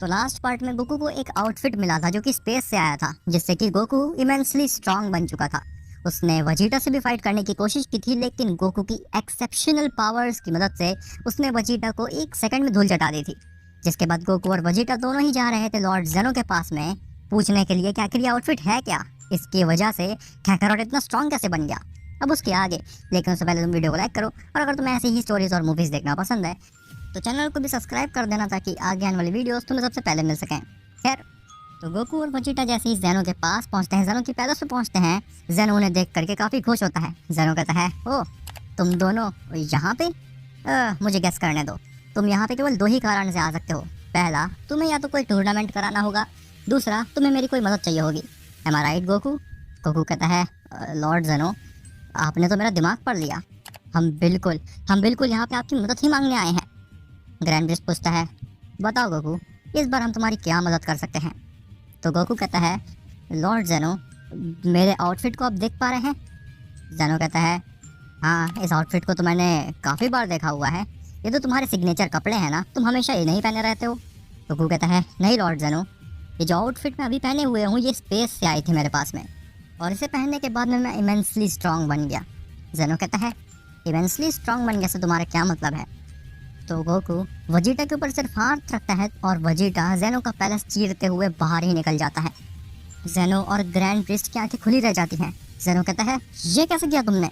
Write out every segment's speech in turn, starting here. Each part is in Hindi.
तो लास्ट पार्ट में गोकू को एक आउटफिट मिला था जो कि स्पेस से आया था, जिससे कि गोकू इमेंसली स्ट्रांग बन चुका था। उसने वजीटा से भी फाइट करने की कोशिश की थी, लेकिन गोकू की एक्सेप्शनल पावर्स की मदद से उसने वजीटा को एक सेकंड में धूल चटा दी थी। जिसके बाद गोकू और वजीटा दोनों ही जा रहे थे लॉर्ड जेनो के पास में पूछने के लिए कि आखिर ये आउटफिट है क्या, इसकी वजह से काकारोट इतना स्ट्रांग कैसे बन गया। अब उसके आगे, लेकिन उससे पहले तुम वीडियो को लाइक करो, और अगर तुम्हें ऐसी ही स्टोरीज और मूवीज देखना पसंद है तो चैनल को भी सब्सक्राइब कर देना ताकि आगे आने वाली वीडियोस तुम्हें सबसे पहले मिल सकें। खैर, तो गोकू और वजीटा जैसे ही जेनो के पास पहुंचते हैं, जेनो की पैलेस पे पहुंचते हैं, जेनो उन्हें देख करके काफ़ी खुश होता है। जेनो कहता है, ओ तुम दोनों यहाँ पे? मुझे गेस करने दो, तुम यहाँ पे केवल दो ही कारण से आ सकते हो। पहला, तुम्हें या तो कोई टूर्नामेंट कराना होगा, दूसरा तुम्हें मेरी कोई मदद चाहिए होगी। एम आई राइट गोकू? गोकू कहता है, लॉर्ड जेनो आपने तो मेरा दिमाग पढ़ लिया। हम बिल्कुल यहाँ पे आपकी मदद ही मांगने आए हैं। ग्रैंड प्रिस्ट पूछता है, बताओ गोकू, इस बार हम तुम्हारी क्या मदद कर सकते हैं? तो गोकू कहता है, लॉर्ड जेनो मेरे आउटफिट को आप देख पा रहे हैं? जेनो कहता है, हाँ इस आउटफिट को तो मैंने काफ़ी बार देखा हुआ है, ये तो तुम्हारे सिग्नेचर कपड़े हैं ना, तुम हमेशा ये नहीं पहने रहते हो। गोकू कहता है, नहीं लॉर्ड जेनो, ये जो आउटफिट मैं अभी पहने हुए हूँ ये स्पेस से आई थी मेरे पास में, और इसे पहनने के बाद में मैं इमेंसली स्ट्रांग बन गया। जेनो कहता है, इमेंसली स्ट्रांग बन गया से तुम्हारा क्या मतलब है? तो गोकू वजीटा के ऊपर सिर्फ हाथ रखता है और वजीटा जेनो का पैलेस चीरते हुए बाहर ही निकल जाता है। जेनो और ग्रैंड प्रिस्ट की आंखें खुली रह जाती हैं। जेनो कहता है, ये कैसे किया तुमने?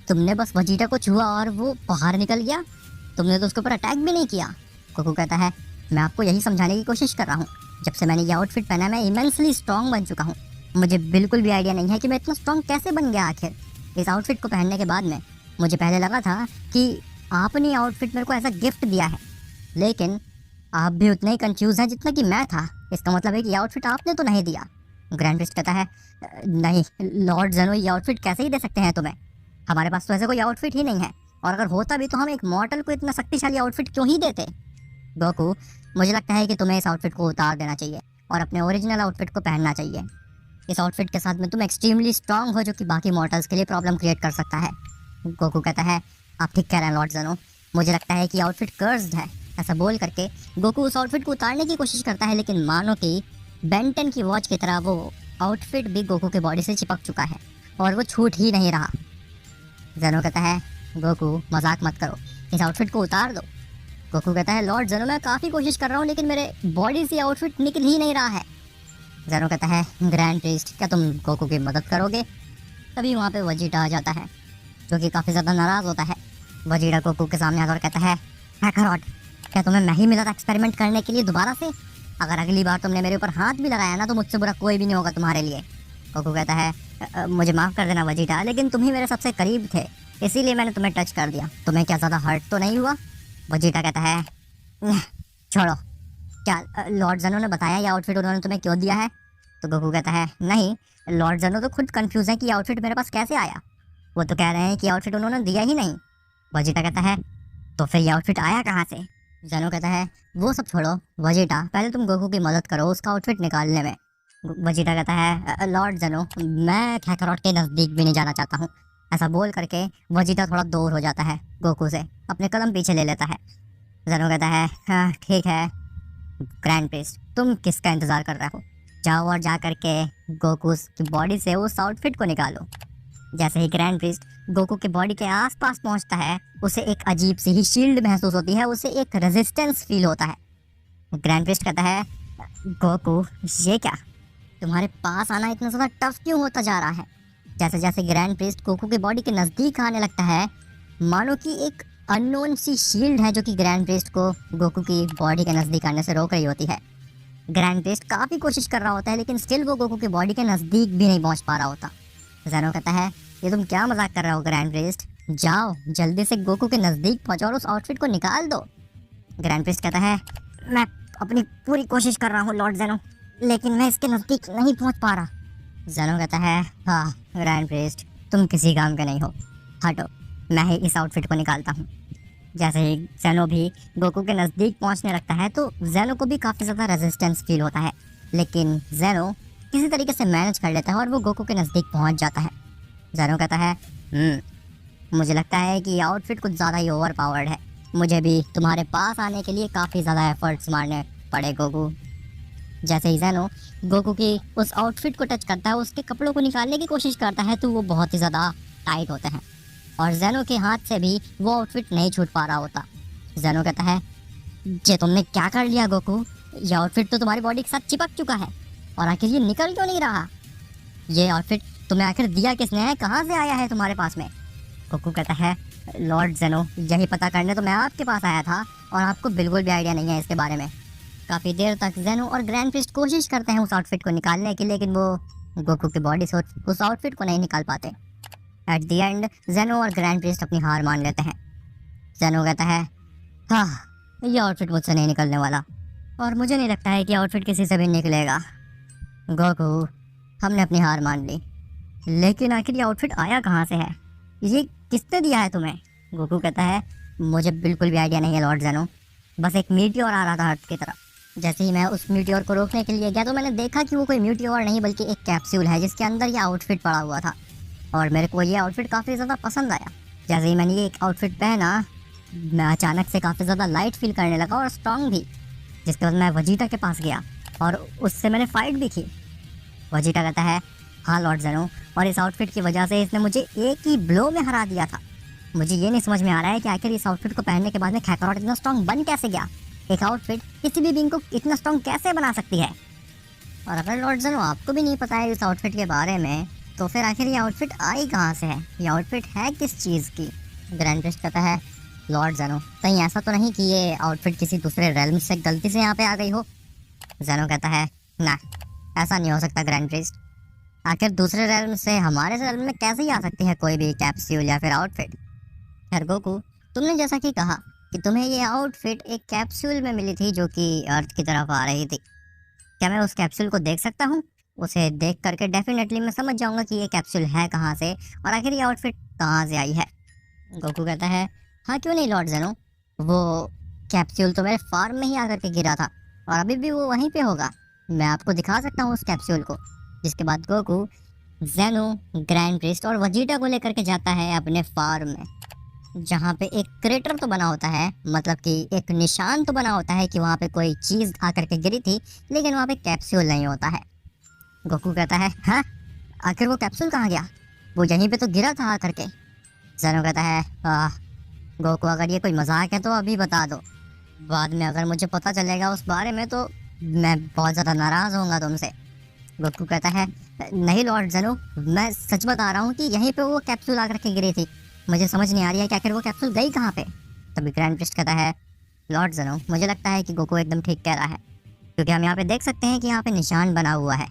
तुमने बस वजीटा को छुआ और वो बाहर निकल गया, तुमने तो उसके ऊपर अटैक भी नहीं किया। गोकू कहता है, मैं आपको यही समझाने की कोशिश कर रहा हूँ, जब से मैंने ये आउटफिट पहना मैं इमेंसली स्ट्रांग बन चुका हूँ। मुझे बिल्कुल भी आइडिया नहीं है कि मैं इतना स्ट्रांग कैसे बन गया आखिर। इस आउटफिट को पहनने के बाद में मुझे पहले लगा था कि आपने आउटफिट मेरे को ऐसा गिफ्ट दिया है, लेकिन आप भी उतने ही कंफ्यूज हैं जितना कि मैं था। इसका मतलब है कि ये आउटफिट आपने तो नहीं दिया। ग्रैंड प्रिस्ट कहता है, नहीं लॉर्ड जेनो, ये आउटफिट कैसे ही दे सकते हैं तुम्हें? हमारे पास तो ऐसा कोई आउटफिट ही नहीं है, और अगर होता भी तो हम एक मॉर्टल को इतना शक्तिशाली आउटफिट क्यों ही देते? गोकू, मुझे लगता है कि तुम्हें इस आउटफिट को उतार देना चाहिए और अपने ओरिजिनल आउटफिट को पहनना चाहिए। इस आउटफिट के साथ में तुम एक्सट्रीमली स्ट्रांग हो, जो कि बाकी मॉर्टल्स के लिए प्रॉब्लम क्रिएट कर सकता है। गोकू कहता है, आप ठीक कह रहे हैं लॉर्ड जेनो, मुझे लगता है कि आउटफिट कर्स्ड है। ऐसा बोल करके गोकू उस आउटफिट को उतारने की कोशिश करता है, लेकिन मानो कि बेंटन की वॉच की तरह वो आउटफिट भी गोकू के बॉडी से चिपक चुका है और वो छूट ही नहीं रहा। जेनो कहता है, गोकू मजाक मत करो, इस आउटफिट को उतार दो। गोकू कहता है, लॉर्ड जेनो मैं काफ़ी कोशिश कर रहा हूँ, लेकिन मेरे बॉडी से आउटफिट निकल ही नहीं रहा है। जेनो कहता है, ग्रैंड प्रिस्ट क्या तुम गोकू की मदद करोगे? तभी वहाँ पे वजीटा आ जाता है, जो कि काफ़ी ज़्यादा नाराज़ होता है। वजीटा गोकू के सामने आकर कहता है, काकारोट क्या तुम्हें मैं ही मिला था एक्सपेरिमेंट करने के लिए दोबारा से? अगर अगली बार तुमने मेरे ऊपर हाथ भी लगाया ना तो मुझसे बुरा कोई भी नहीं होगा तुम्हारे लिए। गोकू कहता है, मुझे माफ़ कर देना वजीटा, लेकिन तुम ही मेरे सबसे करीब थे, इसीलिए मैंने तुम्हें टच कर दिया। तुम्हें क्या ज़्यादा हर्ट तो नहीं हुआ? वजीटा कहता है, छोड़ो, क्या लॉर्ड जेनो ने बताया ये आउटफिट उन्होंने तुम्हें क्यों दिया है? तो गोकू कहता है, नहीं लॉर्ड जेनो तो खुद कंफ्यूज है कि आउटफिट मेरे पास कैसे आया, वो तो कह रहे हैं कि आउटफिट उन्होंने दिया ही नहीं। वजीटा कहता है, तो फिर ये आउटफिट आया कहाँ से? जेनो कहता है, वो सब छोड़ो वजीटा, पहले तुम गोकू की मदद करो उसका आउटफिट निकालने में। वजीटा कहता है, लॉर्ड जेनो मैं काकारोट के नज़दीक भी नहीं जाना चाहता हूँ। ऐसा बोल करके वजीटा थोड़ा दूर हो जाता है गोकू से, अपने कदम पीछे ले लेता है। जेनो कहता है, हाँ ठीक है ग्रैंड प्रिस्ट, तुम किसका इंतज़ार कर रहे हो? जाओ और जा करके गोकू की बॉडी से उस आउटफिट को निकालो। जैसे ही ग्रैंड प्रिस्ट गोकू के बॉडी के आसपास पहुंचता है, उसे एक अजीब सी ही शील्ड महसूस होती है, उसे एक रेजिस्टेंस फील होता है। ग्रैंड प्रिस्ट कहता है, गोकू ये क्या, तुम्हारे पास आना इतना ज़्यादा टफ क्यों होता जा रहा है? जैसे जैसे ग्रैंड प्रिस्ट गोकू के बॉडी के नज़दीक आने लगता है, मानो कि एक अननोन सी शील्ड है जो कि ग्रैंड प्रिस्ट को गोकू की बॉडी के नज़दीक आने से रोक रही होती है। ग्रैंड प्रिस्ट काफ़ी कोशिश कर रहा होता है, लेकिन स्टिल वो गोकू की बॉडी के नज़दीक भी नहीं पहुंच पा रहा होता। जेनो कहता है, ये तुम क्या मजाक कर रहे हो ग्रैंड प्रिस्ट, जाओ जल्दी से गोकू के नज़दीक पहुंचो और उस आउटफिट को निकाल दो। ग्रैंड प्रिस्ट कहता है, मैं अपनी पूरी कोशिश कर रहा हूँ लॉर्ड जेनो, लेकिन मैं इसके नज़दीक नहीं पहुंच पा रहा। जेनो कहता है, हाँ ग्रैंड प्रिस्ट तुम किसी काम के नहीं हो, हटो मैं ही इस आउटफिट को निकालता हूँ। जैसे ही जेनो भी गोकू के नज़दीक पहुंचने लगता है तो जेनो को भी काफ़ी ज़्यादा रेजिस्टेंस फील होता है, लेकिन जेनो किसी तरीके से मैनेज कर लेता है और वो गोकू के नज़दीक पहुंच जाता है। जेनो कहता है, मुझे लगता है कि आउटफिट कुछ ज़्यादा ही ओवर पावर्ड है, मुझे भी तुम्हारे पास आने के लिए काफ़ी ज़्यादा एफर्ट्स मारने पड़े गोकू। जैसे ही ज़ेनो गोकू की उस आउटफिट को टच करता है, उसके कपड़ों को निकालने की कोशिश करता है तो वो बहुत ही ज़्यादा टाइट होते हैं और ज़ेनो के हाथ से भी वो आउटफिट नहीं छूट पा रहा होता। ज़ेनो कहता है, ये तुमने क्या कर लिया गोकू? ये आउटफिट तो तुम्हारी बॉडी के साथ चिपक चुका है और आखिर ये निकल क्यों नहीं रहा? ये आउटफिट तुम्हें आखिर दिया किसने है? कहाँ से आया है तुम्हारे पास में? गोकू कहता है, लॉर्ड ज़ेनो, यही पता करने तो मैं आपके पास आया था और आपको बिल्कुल भी आइडिया नहीं है इसके बारे में। काफ़ी देर तक ज़ेनो और ग्रैंड प्रिस्ट कोशिश करते हैं उस आउटफिट को निकालने की, लेकिन वो गोकू की बॉडी से उस आउटफिट को नहीं निकाल पाते। एट द एंड ज़ेनो और ग्रैंड प्रिस्ट अपनी हार मान लेते हैं। ज़ेनो कहता है, हाँ, ये आउटफिट मुझसे नहीं निकलने वाला और मुझे नहीं लगता है कि आउटफिट किसी से भी निकलेगा। गोकू, हमने अपनी हार मान ली, लेकिन आखिर ये आउटफिट आया कहाँ से है? ये किसने दिया है तुम्हें? गोकू कहता है, मुझे बिल्कुल भी आइडिया नहीं है लॉर्ड ज़ेनो, बस एक मीटियोर आ रहा था अर्थ की तरफ। जैसे ही मैं उस मीटियोर को रोकने के लिए गया तो मैंने देखा कि वो कोई मीटियोर नहीं बल्कि एक कैप्सूल है जिसके अंदर ये आउटफिट पड़ा हुआ था और मेरे को ये आउटफिट काफ़ी ज़्यादा पसंद आया। जैसे ही मैंने ये एक आउटफिट पहना, मैं अचानक से काफ़ी ज़्यादा लाइट फील करने लगा और स्ट्रांग भी, जिसके बाद मैं वजीटा के पास गया और उससे मैंने फ़ाइट भी की। वजीटा कहता है, हाँ लॉर्ड ज़ेनो, और इस आउटफिट की वजह से इसने मुझे एक ही ब्लो में हरा दिया था। मुझे ये नहीं समझ में आ रहा है कि आखिर इस आउटफिट को पहनने के बाद में काकारोट इतना स्ट्रांग बन कैसे गया? एक आउटफिट किसी भी बीइंग को इतना स्ट्रांग कैसे बना सकती है? और अगर लॉर्ड ज़ेनो आपको भी नहीं पता है इस आउटफिट के बारे में, तो फिर आखिर ये आउटफिट आई कहाँ से है? ये आउटफिट है किस चीज़ की? ग्रैंड प्रिस्ट कहता है, लॉर्ड ज़ेनो, कहीं ऐसा तो नहीं कि ये आउटफिट किसी दूसरे रेल्म से गलती से यहाँ पे आ गई हो? ज़ेनो कहता है, ना, ऐसा नहीं हो सकता ग्रैंड प्रिस्ट। आखिर दूसरे रेल्म से हमारे रेल्म में कैसे ही आ सकती है कोई भी कैप्सूल या फिर आउटफिट? खैर गोकू, तुमने जैसा कि कहा कि तुम्हें ये आउटफिट एक कैप्सूल में मिली थी जो कि अर्थ की तरफ आ रही थी। क्या मैं उस कैप्सूल को देख सकता हूँ? उसे देख करके डेफिनेटली मैं समझ जाऊंगा कि ये कैप्सूल है कहाँ से और आखिर ये आउटफिट कहाँ से आई है। गोकू कहता है, हाँ क्यों नहीं लॉर्ड ज़ेनो, वो कैप्सूल तो मेरे फार्म में ही आकर के गिरा था और अभी भी वो वहीं पे होगा। मैं आपको दिखा सकता हूँ उस कैप्सूल को। जिसके बाद गोकू ज़ेनो, ग्रैंड प्रिस्ट और वजीटा को लेकर के जाता है अपने फार्म में, जहाँ पे एक क्रेटर तो बना होता है, मतलब कि एक निशान तो बना होता है कि वहाँ पे कोई चीज़ आकर के गिरी थी, लेकिन वहाँ पे कैप्सूल नहीं होता है। गोकू कहता है, हाँ, आखिर वो कैप्सूल कहाँ गया? वो यहीं पे तो गिरा था आकर के। ज़ेनो कहता है, गोकू, अगर ये कोई मजाक है तो अभी बता दो, बाद में अगर मुझे पता चलेगा उस बारे में तो मैं बहुत ज़्यादा नाराज़ होऊंगा तुमसे। गोकू कहता है, नहीं लॉर्ड ज़ेनो, मैं सच बता रहा हूँ कि यहीं पे वो कैप्सूल आकर के गिरी थी। मुझे समझ नहीं आ रही है कि आखिर वो कैप्सूल गई कहाँ पे? तभी ग्रैंड प्रिस्ट कहता है, लॉर्ड ज़ेनो, मुझे लगता है कि गोकू एकदम ठीक कह रहा है, क्योंकि हम यहाँ पे देख सकते हैं कि यहाँ पे निशान बना हुआ है,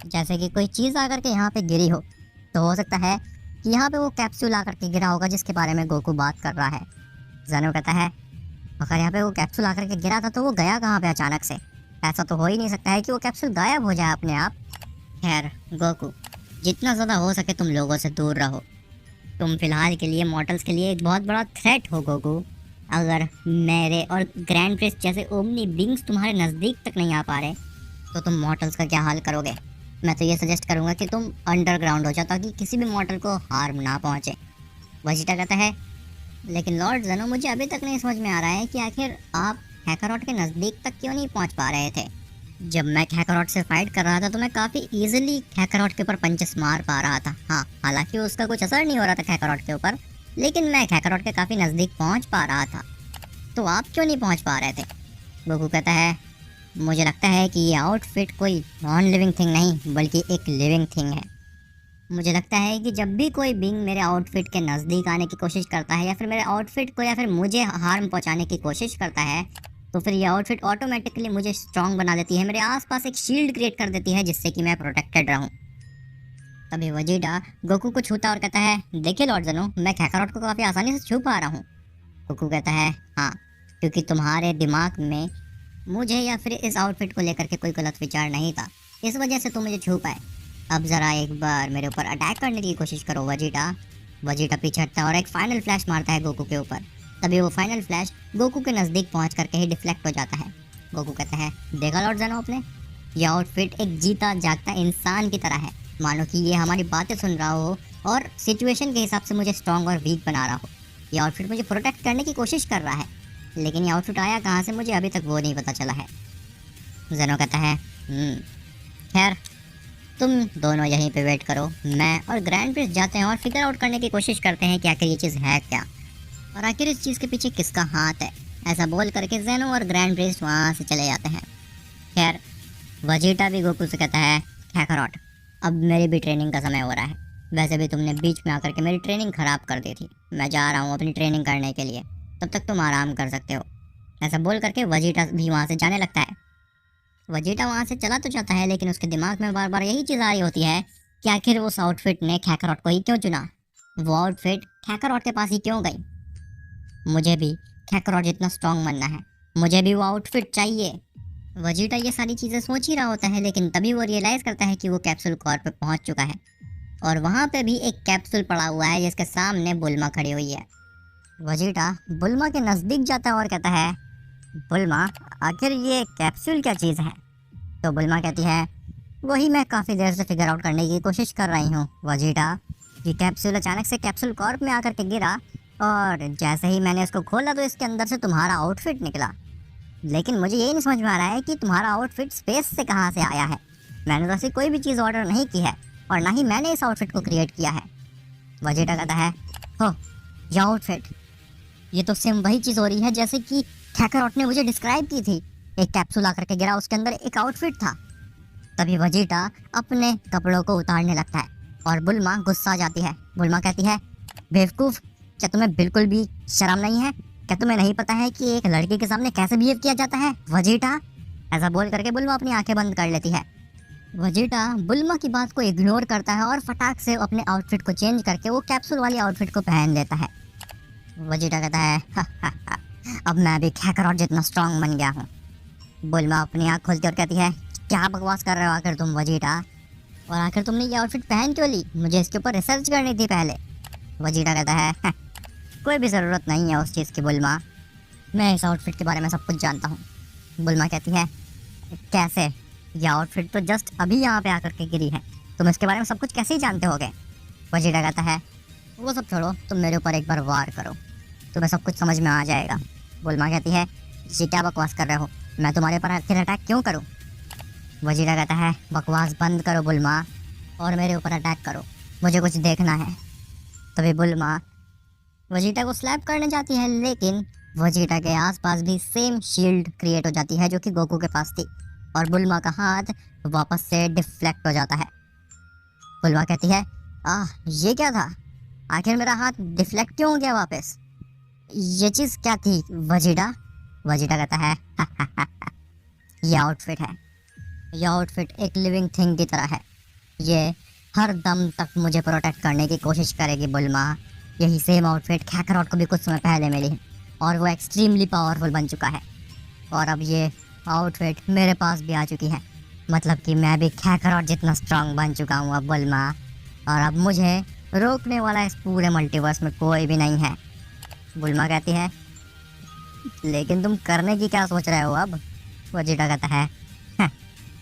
जैसे कि कोई चीज़ आकर के यहाँ पे गिरी हो। तो हो सकता है कि यहाँ पे वो कैप्सूल आकर के गिरा होगा जिसके बारे में गोकू बात कर रहा है। ज़ेनो कहता है, अगर यहाँ पे वो कैप्सूल आकर के गिरा था तो वो गया कहाँ पे अचानक से? ऐसा तो हो ही नहीं सकता है कि वो कैप्सूल गायब हो जाए अपने आप। खैर गोकू, जितना ज़्यादा हो सके तुम लोगों से दूर रहो। तुम फिलहाल के लिए मॉर्टल्स के लिए एक बहुत बड़ा थ्रेट हो गोकू। अगर मेरे और ग्रैंड प्रिस्ट जैसे ओमनी बींग्स तुम्हारे नज़दीक तक नहीं आ पा रहे तो तुम मॉर्टल्स का क्या हाल करोगे? मैं तो ये सजेस्ट करूँगा कि तुम अंडरग्राउंड हो जाओ ताकि किसी भी मॉर्टल को हार्म ना पहुँचे। वजीटा कहता है, लेकिन लॉर्ड ज़ेनो, मुझे अभी तक नहीं समझ में आ रहा है कि आखिर आप काकारोट के नज़दीक तक क्यों नहीं पहुँच पा रहे थे? जब मैं काकारोट से फाइट कर रहा था तो मैं काफ़ी इजीली काकारोट के ऊपर पंचेस मार पा रहा था। हाँ, हालांकि उसका कुछ असर नहीं हो रहा था काकारोट के ऊपर, लेकिन मैं काकारोट के काफ़ी नज़दीक पहुंच पा रहा था। तो आप क्यों नहीं पहुंच पा रहे थे? गोकू कहता है, मुझे लगता है कि ये आउटफिट कोई नॉन लिविंग थिंग नहीं बल्कि एक लिविंग थिंग है। मुझे लगता है कि जब भी कोई बीइंग मेरे आउटफिट के नज़दीक आने की कोशिश करता है या फिर मेरे आउटफिट को या फिर मुझे हार्म पहुँचाने की कोशिश करता है तो फिर ये आउटफिट ऑटोमेटिकली मुझे स्ट्रॉन्ग बना देती है, मेरे आसपास एक शील्ड क्रिएट कर देती है जिससे कि मैं प्रोटेक्टेड रहूं। तभी वजीटा गोकू को छूता और कहता है, देखिए लॉर्ड ज़ेनो, मैं काकारोट को काफ़ी आसानी से छू पा रहा हूँ। गोकू कहता है, हाँ, क्योंकि तुम्हारे दिमाग में मुझे या फिर इस आउटफिट को लेकर के कोई गलत विचार नहीं था, इस वजह से तुम मुझे छू पाए। अब ज़रा एक बार मेरे ऊपर अटैक करने की कोशिश करो वजीटा। वजीटा पीछे हटता है और एक फाइनल फ्लैश मारता है गोकू के ऊपर। तभी वो फाइनल फ्लैश गोकू के नज़दीक पहुंच करके ही डिफ्लेक्ट हो जाता है। गोकू कहता है, देखा लॉर्ड ज़ेनो आपने, यह आउटफिट एक जीता जागता इंसान की तरह है, मानो कि ये हमारी बातें सुन रहा हो और सिचुएशन के हिसाब से मुझे स्ट्रॉन्ग और वीक बना रहा हो। ये आउटफिट मुझे प्रोटेक्ट करने की कोशिश कर रहा है, लेकिन ये आउटफिट आया कहाँ से मुझे अभी तक वो नहीं पता चला है। ज़ेनो कहता है, खैर, तुम दोनों यहीं पे वेट करो, मैं और ग्रैंड प्रिंस जाते हैं और फिगर आउट करने की कोशिश करते हैं कि आखिर ये चीज़ है क्या और आखिर इस चीज़ के पीछे किसका हाथ है। ऐसा बोल करके ज़ेनो और ग्रैंड प्रिंस वहाँ से चले जाते हैं। खैर, वेजिटा भी गोकू से कहता है, काकारोट, अब मेरी भी ट्रेनिंग का समय हो रहा है। वैसे भी तुमने बीच में आकर के मेरी ट्रेनिंग ख़राब कर दी थी। मैं जा रहा हूँ अपनी ट्रेनिंग करने के लिए, तब तक तुम आराम कर सकते हो। ऐसा बोल करके वेजिटा भी वहाँ से जाने लगता है। वेजिटा वहाँ से चला तो जाता है, लेकिन उसके दिमाग में बार बार यही चीज़ आ रही होती है कि आखिर उस आउटफिट ने काकारोट को ही क्यों चुना। वो आउटफिट काकारोट के पास ही क्यों गई। मुझे भी काकारोट जितना स्ट्रांग बनना है, मुझे भी वो आउटफिट चाहिए। वेजिटा ये सारी चीज़ें सोच ही रहा होता है, लेकिन तभी वो रियलाइज़ करता है कि वो कैप्सूल कॉर पे पहुंच चुका है और वहाँ पे भी एक कैप्सूल पड़ा हुआ है जिसके सामने बुल्मा खड़ी हुई है। वेजिटा बुल्मा के नज़दीक जाता है और कहता है, बुल्मा, आखिर ये कैप्सूल क्या चीज़ है। तो बुल्मा कहती है, वही मैं काफ़ी देर से फिगर आउट करने की कोशिश कर रही हूँ वेजिटा। ये कैप्सूल अचानक से कैप्सूल कॉर्प में आकर के गिरा और जैसे ही मैंने इसको खोला तो इसके अंदर से तुम्हारा आउटफिट निकला। लेकिन मुझे यही नहीं समझ में आ रहा है कि तुम्हारा आउटफिट स्पेस से कहाँ से आया है। मैंने तो ऐसी कोई भी चीज़ ऑर्डर नहीं की है और ना ही मैंने इस आउटफिट को क्रिएट किया है। वेजिटा कहता है, हो, ये आउटफिट, ये तो सेम वही चीज़ हो रही है जैसे कि काकारोट ने मुझे डिस्क्राइब की थी। एक कैप्सूल आकर के गिरा, उसके अंदर एक आउटफिट था। तभी वेजिटा अपने कपड़ों को उतारने लगता है और बुल्मा गुस्सा आ जाती है। बुल्मा कहती है, बेवकूफ़, क्या तुम्हें बिल्कुल भी शर्म नहीं है? क्या तुम्हें नहीं पता है कि एक लड़के के सामने कैसे बिहेव किया जाता है वेजिटा। ऐसा बोल करके बुल्मा अपनी आंखें बंद कर लेती है। वेजिटा बुल्मा की बात को इग्नोर करता है और फटाक से अपने आउटफिट को चेंज करके वो कैप्सूल वाली आउटफिट को पहन लेता है। वेजिटा कहता है, हा, हा, हा, अब मैं भी काकारोट जितना स्ट्रांग बन गया हूँ। बुल्मा अपनी आँख खोलती और कहती है, क्या बकवास कर रहे हो आखिर तुम वेजिटा, और आखिर तुमने ये आउटफिट पहन क्यों ली? मुझे इसके ऊपर रिसर्च करनी थी पहले। वेजिटा कहता है, कोई भी ज़रूरत नहीं है उस चीज़ की बुल्मा, मैं इस आउटफिट के बारे में सब कुछ जानता हूँ। बुल्मा कहती है, कैसे? यह आउटफिट तो जस्ट अभी यहाँ पे आकर के गिरी है, तुम इसके बारे में सब कुछ कैसे ही जानते होगे। वेजिटा कहता है, वो सब छोड़ो, तुम मेरे ऊपर एक बार वार करो, तुम्हें सब कुछ समझ में आ जाएगा। बुल्मा कहती है, ये क्या बकवास कर रहे हो, मैं तुम्हारे ऊपर आखिर अटैक क्यों करूँ। वेजिटा कहता है, बकवास बंद करो बुल्मा और मेरे ऊपर अटैक करो, मुझे कुछ देखना है। तभी बुल्मा वेजिटा को स्लैप करने जाती है, लेकिन वेजिटा के आसपास भी सेम शील्ड क्रिएट हो जाती है जो कि गोकू के पास थी और बुल्मा का हाथ वापस से डिफ्लेक्ट हो जाता है। बुल्मा कहती है, ये क्या था, आखिर मेरा हाथ डिफ्लेक्ट क्यों हो गया वापस, ये चीज़ क्या थी वेजिटा। वेजिटा कहता है, ये आउटफिट है, ये आउटफिट एक लिविंग थिंग की तरह है, ये हर दम तक मुझे प्रोटेक्ट करने की कोशिश करेगी बुल्मा। यही सेम आउटफिट काकारोट को भी कुछ समय पहले मिली और वो एक्सट्रीमली पावरफुल बन चुका है और अब ये आउटफिट मेरे पास भी आ चुकी है, मतलब कि मैं भी काकारोट जितना स्ट्रांग बन चुका हूँ अब बुल्मा, और अब मुझे रोकने वाला इस पूरे मल्टीवर्स में कोई भी नहीं है। बुल्मा कहती है, लेकिन तुम करने की क्या सोच रहे हो अब। वेजिटा कहता है,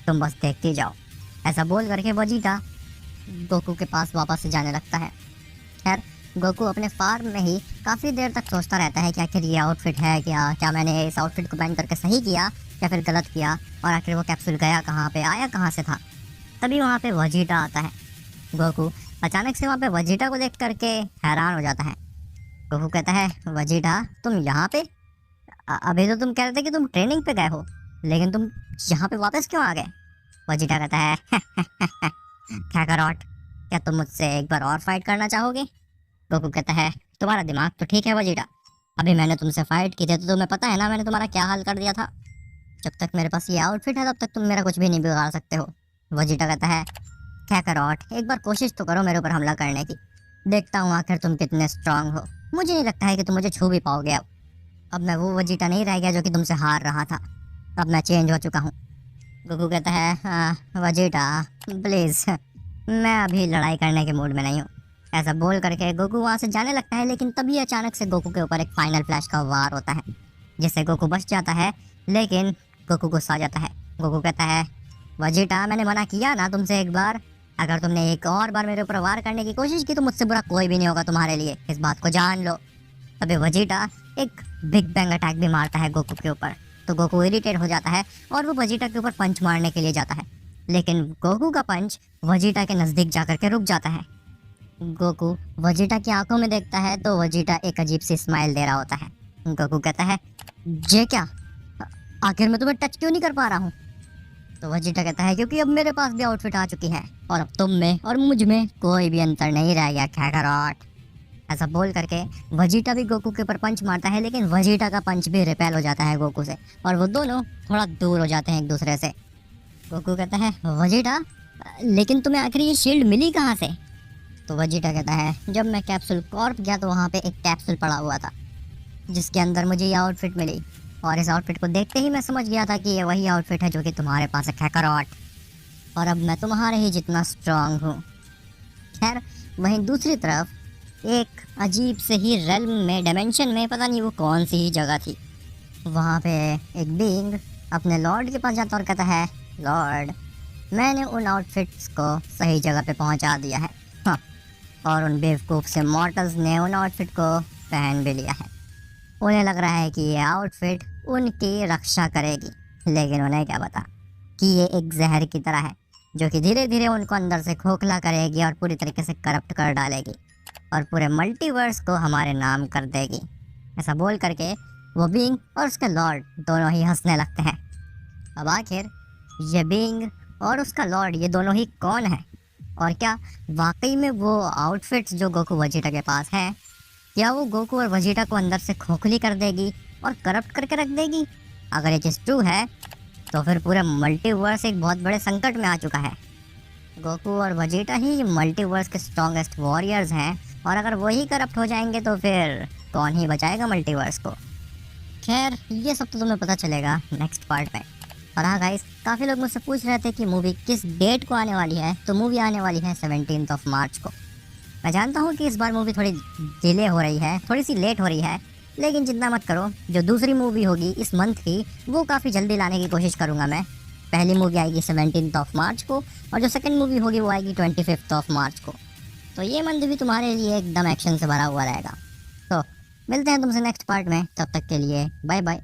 तुम बस देखती जाओ। ऐसा बोल करके वेजिटा गोकू के पास वापस से जाने लगता है। खैर, गोकू अपने फार्म में ही काफ़ी देर तक सोचता रहता है कि आखिर ये आउटफिट है क्या मैंने इस आउटफिट को पहन करके सही किया या फिर गलत किया, और आखिर वो कैप्सूल गया कहाँ पे, आया कहाँ से था। तभी वहाँ पे वेजिटा आता है। गोकू अचानक से वहाँ पे वेजिटा को देख करके हैरान हो जाता है। गोकू कहता है, वेजिटा, तुम यहाँ पे? अभी तो तुम कह रहे थे कि तुम ट्रेनिंग पे गए हो, लेकिन तुम यहाँ पे वापस क्यों आ गए। वेजिटा कहता है, काकारोट, क्या तुम मुझसे एक बार और फाइट करना चाहोगे। गोकू कहता है, तुम्हारा दिमाग तो ठीक है वेजिटा, अभी मैंने तुमसे फाइट की थी तो तुम्हें पता है ना मैंने तुम्हारा क्या हाल कर दिया था। जब तक मेरे पास ये आउटफिट है तब तक तुम मेरा कुछ भी नहीं बिगाड़ सकते हो। वेजिटा कहता है, काकारोट, एक बार कोशिश तो करो मेरे ऊपर हमला करने की, देखता हूँ आखिर तुम कितने स्ट्रांग हो। मुझे नहीं लगता है कि तुम मुझे छू भी पाओगे। अब मैं वो वेजिटा नहीं रह गया जो कि तुमसे हार रहा था, अब मैं चेंज हो चुका हूँ। गोकू कहता है, वेजिटा प्लीज़, मैं अभी लड़ाई करने के मूड में नहीं हूँ। ऐसा बोल करके गोकू वहाँ से जाने लगता है, लेकिन तभी अचानक से गोकू के ऊपर एक फाइनल फ्लैश का वार होता है जिससे गोकू बच जाता है, लेकिन गोकू गुस्सा आ जाता है। गोकू कहता है, वेजिटा, मैंने मना किया ना तुमसे एक बार, अगर तुमने एक और बार मेरे ऊपर वार करने की कोशिश की तो मुझसे बुरा कोई भी नहीं होगा तुम्हारे लिए, इस बात को जान लो। तभी वेजिटा एक बिग बैंग अटैक भी मारता है गोकू के ऊपर तो गोकू इरिटेट हो जाता है और वो वेजिटा के ऊपर पंच मारने के लिए जाता है, लेकिन गोकू का पंच वेजिटा के नज़दीक जाकर के रुक जाता है। गोकू वेजिटा की आंखों में देखता है तो वेजिटा एक अजीब सी स्माइल दे रहा होता है। गोकू कहता है, ये क्या, आखिर मैं तुम्हें टच क्यों नहीं कर पा रहा हूँ? तो वेजिटा कहता है, क्योंकि अब मेरे पास भी आउटफिट आ चुकी है और अब तुम में और मुझ में कोई भी अंतर नहीं रह गया काकारोट। ऐसा बोल करके वेजिटा भी गोकू के ऊपर पंच मारता है, लेकिन वेजिटा का पंच भी रिपेल हो जाता है गोकू से और वो दोनों थोड़ा दूर हो जाते हैं एक दूसरे से। गोकू कहता है, वेजिटा लेकिन तुम्हें आखिर ये शील्ड मिली कहाँ से? तो वेजिटा कहता है, जब मैं कैप्सूल कॉर्प गया तो वहाँ पे एक कैप्सूल पड़ा हुआ था जिसके अंदर मुझे ये आउटफिट मिली, और इस आउटफिट को देखते ही मैं समझ गया था कि ये वही आउटफिट है जो कि तुम्हारे पास है काकारोट, और अब मैं तुम्हारे ही जितना स्ट्रांग हूँ। खैर, वहीं दूसरी तरफ एक अजीब से ही रेल्म में, डायमेंशन में, पता नहीं वो कौन सी ही जगह थी, वहाँ पे एक बीइंग अपने लॉर्ड के पास जाता और कहता है, लॉर्ड मैंने उन आउटफिट्स को सही जगह पे पहुँचा दिया है, हाँ, और उन बेवकूफ़ से मॉर्टल्स ने उन आउटफिट को पहन भी लिया है। उन्हें लग रहा है कि ये आउटफिट उनकी रक्षा करेगी, लेकिन उन्हें क्या पता कि ये एक जहर की तरह है जो कि धीरे धीरे उनको अंदर से खोखला करेगी और पूरी तरीके से करप्ट कर डालेगी और पूरे मल्टीवर्स को हमारे नाम कर देगी। ऐसा बोल करके वो बीइंग और उसके लॉर्ड दोनों ही हंसने लगते हैं। अब आखिर ये बीइंग और उसका लॉर्ड ये दोनों ही कौन है, और क्या वाकई में वो आउटफिट्स जो गोकू वेजिटा के पास है, क्या वो गोकू और वेजिटा को अंदर से खोखली कर देगी और करप्ट करके रख देगी? अगर ये चीज़ ट्रू है तो फिर पूरे मल्टीवर्स एक बहुत बड़े संकट में आ चुका है। गोकू और वेजिटा ही मल्टीवर्स के स्ट्रॉन्गेस्ट वॉरियर्स हैं, और अगर वही करप्ट हो जाएंगे तो फिर कौन ही बचाएगा मल्टीवर्स को? खैर, ये सब तो तुम्हें पता चलेगा नेक्स्ट पार्ट में। और हाँ गाइस, काफ़ी लोग मुझसे पूछ रहे थे कि मूवी किस डेट को आने वाली है, तो मूवी आने वाली है 17 मार्च को। मैं जानता हूँ कि इस बार मूवी थोड़ी डिले हो रही है, थोड़ी सी लेट हो रही है, लेकिन चिंता मत करो, जो दूसरी मूवी होगी इस मंथ की वो काफ़ी जल्दी लाने की कोशिश करूँगा मैं। पहली मूवी आएगी 17 मार्च को और जो सेकंड मूवी होगी वो आएगी 25 मार्च को। तो ये मंथ भी तुम्हारे लिए एकदम एक्शन से भरा हुआ रहेगा। तो मिलते हैं तुमसे नेक्स्ट पार्ट में, तब तक के लिए बाय बाय।